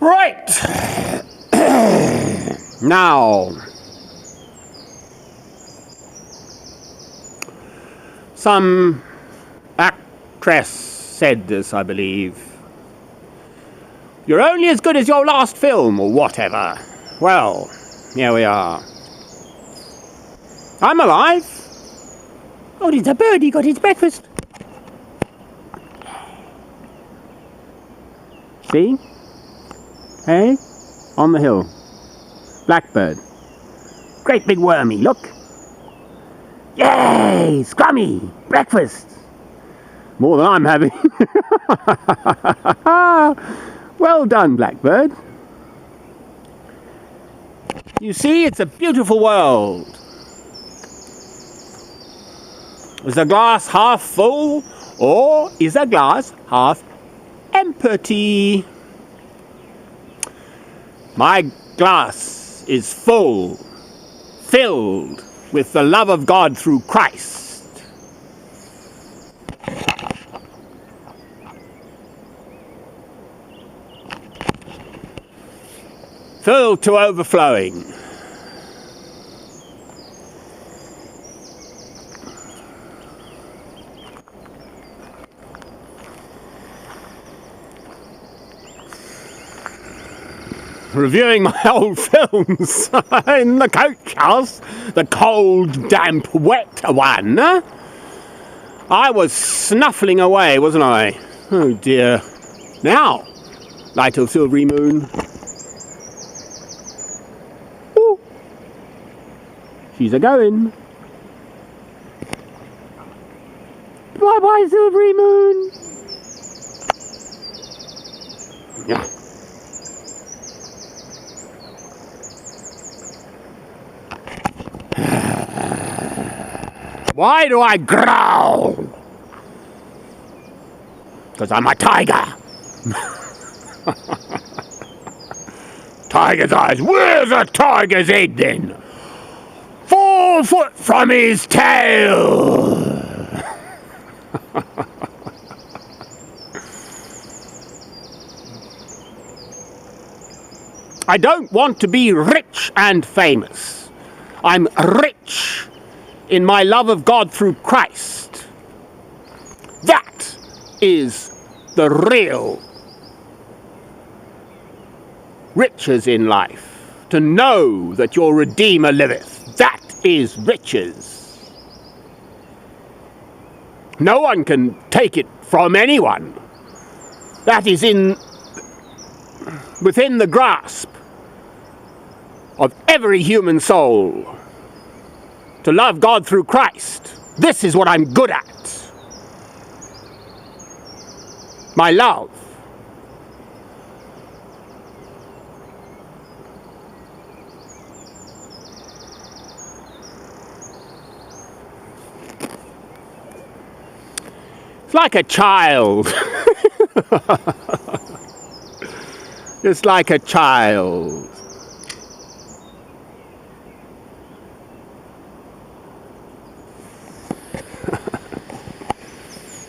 Right. Now, some actress said this, I believe. You're only as good as your last film, or whatever. Well, here we are. I'm alive. Oh, it's a bird. He got his breakfast. See? Hey? On the hill. Blackbird. Great big wormy, look. Yay! Scrummy! Breakfast! More than I'm having. Well done, Blackbird. You see, it's a beautiful world. Is the glass half full, or is the glass half empty? My glass is full, filled with the love of God through Christ. Filled to overflowing. Reviewing my old films in the coach house, the cold, damp, wet one. I was snuffling away, wasn't I? Oh dear. Now, light of silvery moon. Ooh. She's a-going. Bye-bye, silvery moon. Yeah. Why do I growl? Because I'm a tiger. Tiger's eyes. Where's a tiger's head then? 4 foot from his tail. I don't want to be rich and famous. I'm rich in my love of God through Christ. That is the real riches in life. To know that your Redeemer liveth. That is riches. No one can take it from anyone. That is within the grasp of every human soul. To love God through Christ. This is what I'm good at. My love. It's like a child. Just like a child.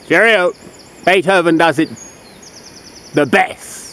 Cheerio. Beethoven does it the best.